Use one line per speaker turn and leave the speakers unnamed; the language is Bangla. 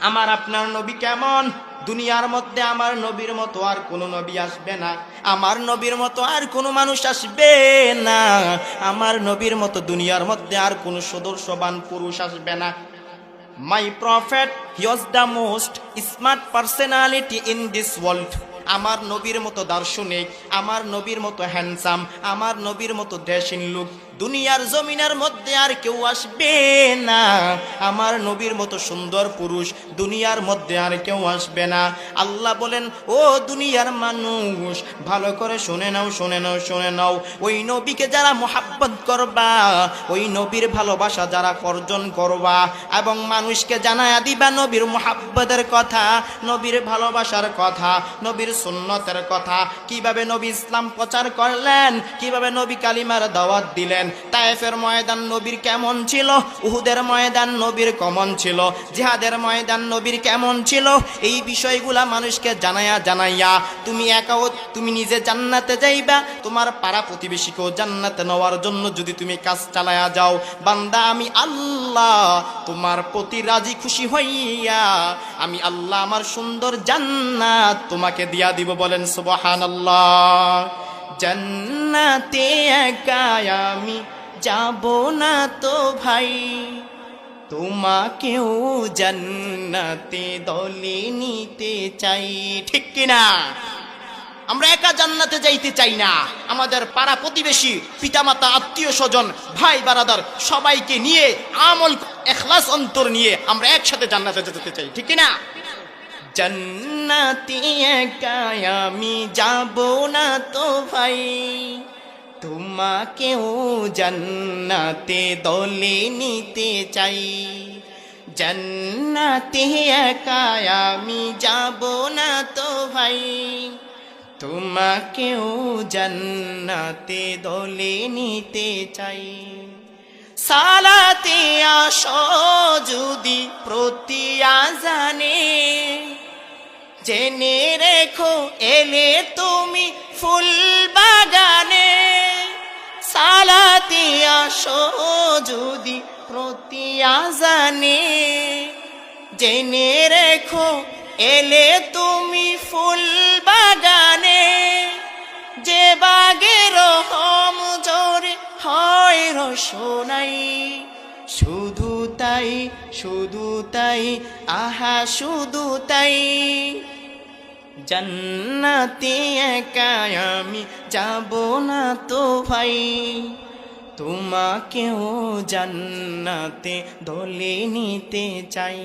আমার আপনার নবী কেমন? দুনিয়ার মধ্যে আমার নবীর মতো আর কোনো নবী আসবে না, আমার নবীর মতো আর কোনো মানুষ আসবে না, আমার নবীর মতো দুনিয়ার মধ্যে আর কোনো সদস্যবান পুরুষ আসবে না। My prophet, he was the most smart personality in this world. আমার নবীর মতো দার্শনিক, আমার নবীর মতো হ্যান্ডসাম, আমার নবীর মতো ড্রেসিং লুক দুনিয়ার জমিনের মধ্যে আর কেউ আসবে না, আমার নবীর মতো সুন্দর পুরুষ দুনিয়ার মধ্যে আর কেউ আসবে না। আল্লাহ বলেন, ও দুনিয়ার মানুষ ভালো করে শুনে নাও, শুনে নাও, শুনে নাও। ওই নবীকে যারা মোহাব্বত করবা, ওই নবীর ভালোবাসা যারা অর্জন করবা এবং মানুষকে জানায়া দিবা নবীর মোহাব্বতের কথা, নবীর ভালোবাসার কথা, নবীর সুন্নতের কথা, কিভাবে নবী ইসলাম প্রচার করলেন, কিভাবে নবী কালিমার দাওয়াত দিলেন। তায়েফের ময়দান নবীর কেমন ছিল, উহুদের ময়দান নবীর কেমন ছিল, জিহাদের ময়দান নবীর কেমন ছিল, এই বিষয়গুলা মানুষকে জানাইয়া তুমি নিজে জান্নাতে যাইবা, তোমার পাড়া প্রতিবেশীকেও জান্নাতে নেওয়ার জন্য যদি তুমি কাজ চালায়া যাও, বান্দা আমি আল্লাহ তোমার প্রতি রাজি খুশি হইয়া আমি আল্লাহ আমার সুন্দর জান্নাত তোমাকে দিয়া দিব। বলেন সুবহানাল্লাহ। জান্নাতে একা আমি যাব না তো ভাই, তোমাকেও জান্নাতে দলে নিতে চাই। ঠিক কিনা? আমরা একা জান্নাতে যাইতে চাই না, আমাদের পাড়া প্রতিবেশী, পিতামাতা, আত্মীয় স্বজন, ভাই বারাদার সবাইকে নিয়ে আমল ইখলাস অন্তর নিয়ে আমরা একসাথে জান্নাতে যেতে চাই। ঠিক কিনা? জান্নাতে একা আমি যাব না তো ভাই, তোমাকেও জান্নাতে দলে নিতে চাই। জান্নাতে একা আমি যাব না তো ভাই, তোমাকেও জান্নাতে দলে নিতে চাই। সালাতে আসো যদি প্রতি আযানে, জেনে রেখো এলে তুমি ফুল বাগানে। সালাতে আসো যদি প্রতি আযানে, জেনে রেখো এলে তুমি ফুল বাগানে। যে বাগের রহম জোরে হয় রসনাই, শুধু তাই, শুধু তাই, আহা শুধু তাই। জান্নাতে একা আমি যাব না তো ভাই, তোমাকেও জান্নাতে দলে নিতে চাই।